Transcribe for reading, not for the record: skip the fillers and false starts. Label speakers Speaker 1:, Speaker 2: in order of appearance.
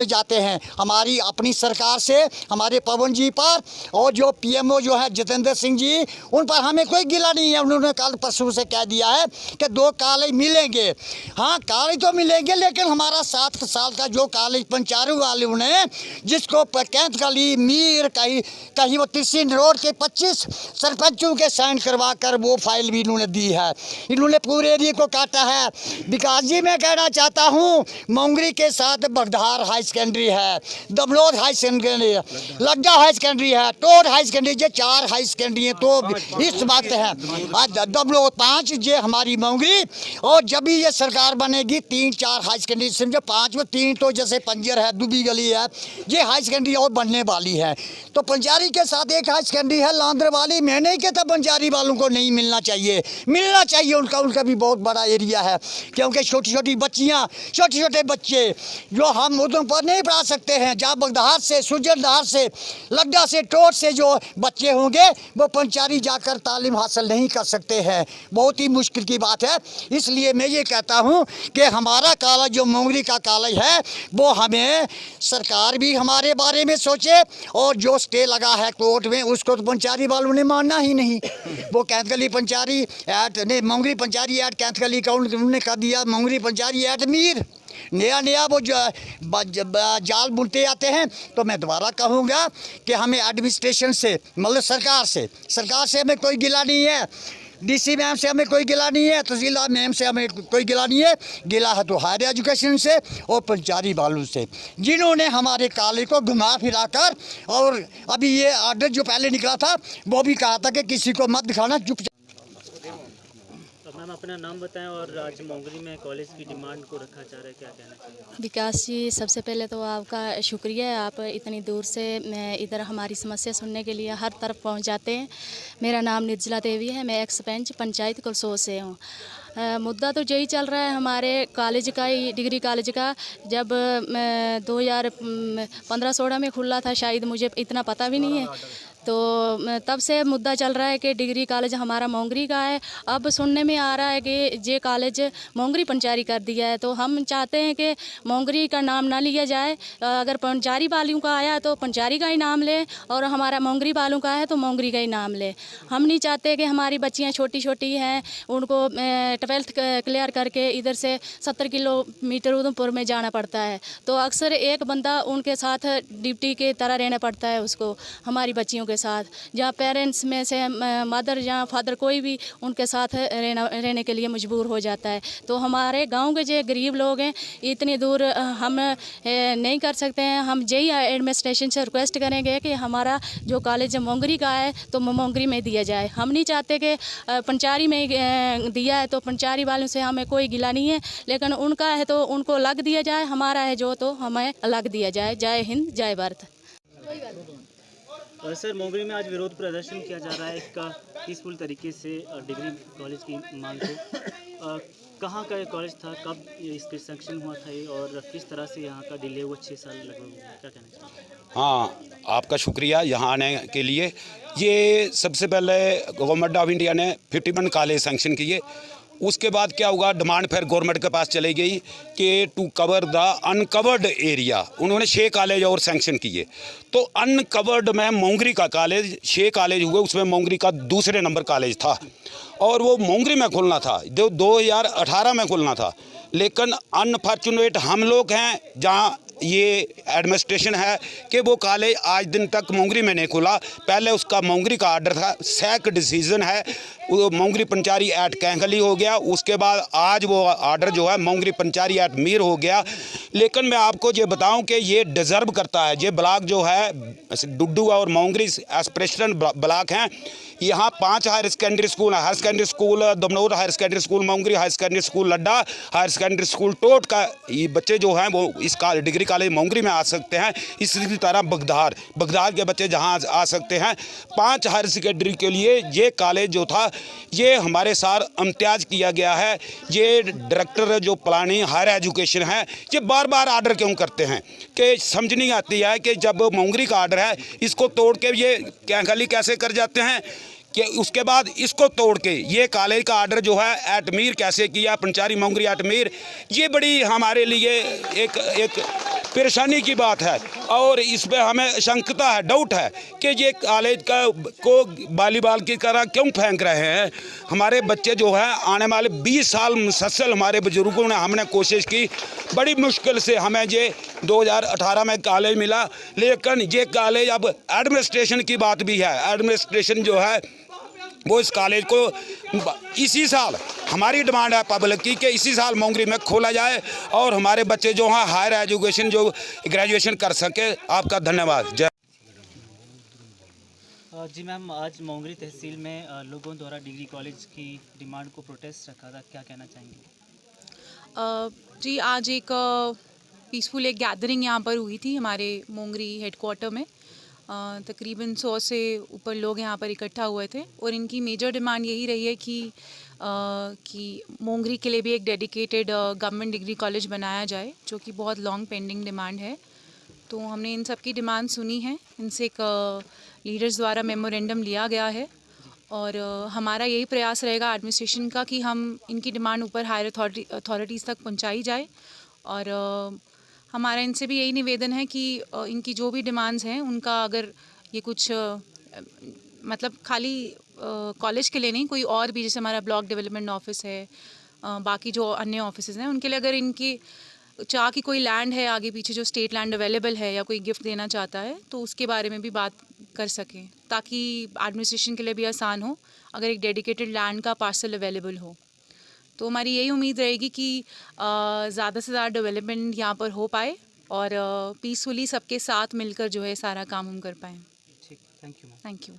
Speaker 1: जाते हैं हमारी अपनी सरकार से, हमारे पवन जी पर, और जो पीएमओ जो है जितेंद्र सिंह जी, उन पर हमें कोई गिला नहीं है। उन्होंने कल परसों से कह दिया है कि 2 कॉलेज मिलेंगे। हाँ, कॉलेज तो मिलेंगे, लेकिन हमारा 7 साल का जो कॉलेज पंचारू वाले ने, जिसको कैंथ गली मीर कहीं वो तिरसिन रोड के 25 सरपंचों के साइन करवा कर वो फाइल भी इन्होंने दी है। इन्होंने पूरे एरिया को काटा है। विकास जी, मैं कहना चाहता हूँ, मोंगरी के साथ बगधार हाई सेकेंडरी है, दमलोद हाई सेकेंडरी है, लड्डा हाई सेकेंडरी है, टोड हाई सेकेंडरी, ये 4 हाई सेकेंडरी है। तो इस बात है दमलोद 5 ये हमारी मोंगरी, और जब भी ये सरकार बनेगी 3-4 हाई सेकेंडरी, समझो 5 में 3 तो जैसे पंजर है, दुबी गली है, ये हाई सेकेंडरी और बनने वाली है। तो पंजारी के साथ एक हाई सेकेंडरी है लांद्र वाली। मैं नहीं कहता पंजारी वालों को नहीं मिलना चाहिए, मिलना चाहिए, उनका भी बहुत बड़ा एरिया है, क्योंकि छोटी छोटी बच्चियाँ, छोटे छोटे बच्चे जो हम उधमपुर नहीं पढ़ा सकते हैं, जहाँ बगधार से, सुजनधार से, लड्डा से, टोट से जो बच्चे होंगे वो पंचारी जाकर तालीम हासिल नहीं कर सकते हैं। बहुत ही मुश्किल की बात है। इसलिए मैं ये कहता हूँ कि हमारा कॉलेज जो मोंगरी का कॉलेज है, वो हमें सरकार भी हमारे बारे में सोचे, और जो स्टे लगा है कोर्ट में उसको तो पंचारी वालों ने मानना ही नहीं। वो कैंथगली पंचारी एट ने मोंगरी पंचारी एट कैंथगली का उन्होंने कर दिया मोंगरी पंचारी एट मीर। नया वो जो जाल बुनते आते हैं। तो मैं दोबारा कहूँगा कि हमें एडमिनिस्ट्रेशन से, मतलब सरकार से हमें कोई गिला नहीं है, डीसी मैम से हमें कोई गिला नहीं है, तहसीलदार मैम से हमें कोई गिला नहीं है। गिला है तो हायर एजुकेशन से और पंचारी वालों से, जिन्होंने हमारे कॉलेज को घुमा फिरा कर, और अभी ये आर्डर जो पहले निकला था वो भी कहा था कि किसी को मत दिखाना, चुप।
Speaker 2: मैम अपना नाम बताएं, और आज मोंगरी में कॉलेज की डिमांड को रखा जा रहा है, क्या कहना चाहिए?
Speaker 3: विकास जी, सबसे पहले तो आपका शुक्रिया है, आप इतनी दूर से इधर हमारी समस्या सुनने के लिए हर तरफ पहुंच जाते हैं। मेरा नाम निर्जला देवी है, मैं एक्स पंच पंचायत कुलसो से हूँ। मुद्दा तो यही चल रहा है हमारे कॉलेज का ही, डिग्री कॉलेज का। जब 2015-16 में खुला था, शायद मुझे इतना पता भी नहीं है, तो तब से मुद्दा चल रहा है कि डिग्री कॉलेज हमारा मोंगरी का है। अब सुनने में आ रहा है कि ये कॉलेज मोंगरी पंचारी कर दिया है, तो हम चाहते हैं कि मोंगरी का नाम ना लिया जाए। अगर पंचारी वालों का आया तो पंचारी का ही नाम ले, और हमारा मोंगरी वालों का है तो मोंगरी का ही नाम ले। हम नहीं चाहते कि हमारी बच्चियाँ छोटी छोटी हैं, उनको 12th क्लियर करके इधर से 70 किलोमीटर उधमपुर में जाना पड़ता है, तो अक्सर एक बंदा उनके साथ ड्यूटी के तरह रहना पड़ता है उसको, हमारी बच्चियों के साथ। जहाँ पेरेंट्स में से मदर या फादर कोई भी उनके साथ रहने के लिए मजबूर हो जाता है। तो हमारे गांव के जो गरीब लोग हैं, इतनी दूर हम नहीं कर सकते हैं। हम यही एडमिनिस्ट्रेशन से रिक्वेस्ट करेंगे कि हमारा जो कॉलेज मोंगरी का है तो मोंगरी में दिया जाए। हम नहीं चाहते कि पंचारी में दिया है तो पंचारी वालों से हमें कोई गिला नहीं है, लेकिन उनका है तो उनको अलग दिया जाए, हमारा है जो तो हमें अलग दिया जाए। जय हिंद, जय भारत।
Speaker 2: सर, मोंगरी में आज विरोध प्रदर्शन किया जा रहा है इसका पीसफुल तरीके से डिग्री कॉलेज की मांग को। कहाँ का ये कॉलेज था, कब इसके सैंक्शन हुआ था ये, और किस तरह से यहाँ का डिले हुआ 6 साल लगभग, क्या कहना चाहिए?
Speaker 4: हाँ, आपका शुक्रिया यहाँ आने के लिए। ये सबसे पहले गवर्नमेंट ऑफ इंडिया ने 51 कॉलेज सैंक्शन किए। उसके बाद क्या हुआ, डिमांड फिर गवर्नमेंट के पास चली गई कि to cover the uncovered area. उन्होंने 6 कॉलेज और सैंक्शन किए। तो अनकवर्ड में मोंगरी का कॉलेज 6 कॉलेज हुए, उसमें मोंगरी का दूसरे नंबर कॉलेज था, और वो मोंगरी में खुलना था, 2018 में खुलना था। लेकिन अनफॉर्चुनेट हम लोग हैं जहाँ ये एडमिनिस्ट्रेशन है कि वो कॉलेज आज दिन तक मोंगरी में नहीं खुला। पहले उसका मोंगरी का आर्डर था, सैक डिसीजन है, वो मोंगरी पंचारी एट कैंथगली हो गया। उसके बाद आज वो आर्डर जो है मोंगरी पंचारी एट मीर हो गया। लेकिन मैं आपको ये बताऊं कि ये डिज़र्व करता है। ये ब्लॉक जो है डुड्डू और मोंगरी एस्पिरेशनल ब्लॉक हैं। यहाँ 5 हायर सेकेंडरी स्कूल है। Higher secondary school Damnaur, higher secondary school Mongri, higher secondary school Ladda, higher secondary school Tot का ये बच्चे जो हैं वो इस डिग्री कॉलेज मोंगरी में आ सकते हैं। इसी तरह बगदार के बच्चे जहाँ आ सकते हैं। 5 हायर सेकेंडरी के लिए ये कॉलेज जो था ये हमारे साथ इम्तियाज़ किया गया है। ये डायरेक्टर जो प्लानिंग हायर एजुकेशन है ये बार बार आर्डर क्यों करते हैं कि समझ नहीं आती है कि जब मोंगरी का आर्डर है इसको तोड़ के ये कैंथगली कैसे कर जाते हैं। कि उसके बाद इसको तोड़ के ये कॉलेज का आर्डर जो है अटमीर कैसे किया, पंचारी मोंगरी अटमीर, ये बड़ी हमारे लिए एक परेशानी की बात है। और इस पर हमें शंकता है, डाउट है कि ये कॉलेज को वॉलीबॉल की तरह क्यों फेंक रहे हैं। हमारे बच्चे जो है आने वाले 20 साल मुसलसल हमारे बुजुर्गों ने हमने कोशिश की, बड़ी मुश्किल से हमें ये 2018 में कॉलेज मिला, लेकिन ये कॉलेज अब एडमिनिस्ट्रेशन की बात भी है। एडमिनिस्ट्रेशन जो है वो इस कॉलेज को इसी साल, हमारी डिमांड है पब्लिक की कि इसी साल मोंगरी में खोला जाए और हमारे बच्चे जो हैं हायर एजुकेशन जो ग्रेजुएशन कर सके। आपका धन्यवाद। जय।
Speaker 2: जी मैम, आज मोंगरी तहसील में लोगों द्वारा डिग्री कॉलेज की डिमांड को प्रोटेस्ट रखा था, क्या कहना चाहेंगे?
Speaker 5: जी, आज एक पीसफुल एक गैदरिंग यहाँ पर हुई थी हमारे मोंगरी हेडक्वार्टर में। तकरीबन 100 से ऊपर लोग यहाँ पर इकट्ठा हुए थे और इनकी मेजर डिमांड यही रही है कि मोंगरी के लिए भी एक डेडिकेटेड गवर्नमेंट डिग्री कॉलेज बनाया जाए, जो कि बहुत लॉन्ग पेंडिंग डिमांड है। तो हमने इन सब की डिमांड सुनी है, इनसे एक लीडर्स द्वारा मेमोरेंडम लिया गया है और हमारा यही प्रयास रहेगा एडमिनिस्ट्रेशन का कि हम इनकी डिमांड ऊपर हायर अथॉरिटीज़ तक पहुँचाई जाए। और हमारा इनसे भी यही निवेदन है कि इनकी जो भी डिमांड्स हैं उनका अगर ये कुछ मतलब खाली कॉलेज के लिए नहीं, कोई और भी, जैसे हमारा ब्लॉक डेवलपमेंट ऑफिस है, बाकी जो अन्य ऑफिसेज हैं उनके लिए अगर इनकी चाह कि कोई लैंड है आगे पीछे जो स्टेट लैंड अवेलेबल है या कोई गिफ्ट देना चाहता है तो उसके बारे में भी बात कर सकें, ताकि एडमिनिस्ट्रेशन के लिए भी आसान हो अगर एक डेडिकेटेड लैंड का पार्सल अवेलेबल हो। तो हमारी यही उम्मीद रहेगी कि ज़्यादा से ज़्यादा डेवलपमेंट यहाँ पर हो पाए और पीसफुली सबके साथ मिलकर जो है सारा काम हम कर पाएँ।
Speaker 2: ठीक, thank you ma'am.
Speaker 5: Thank you.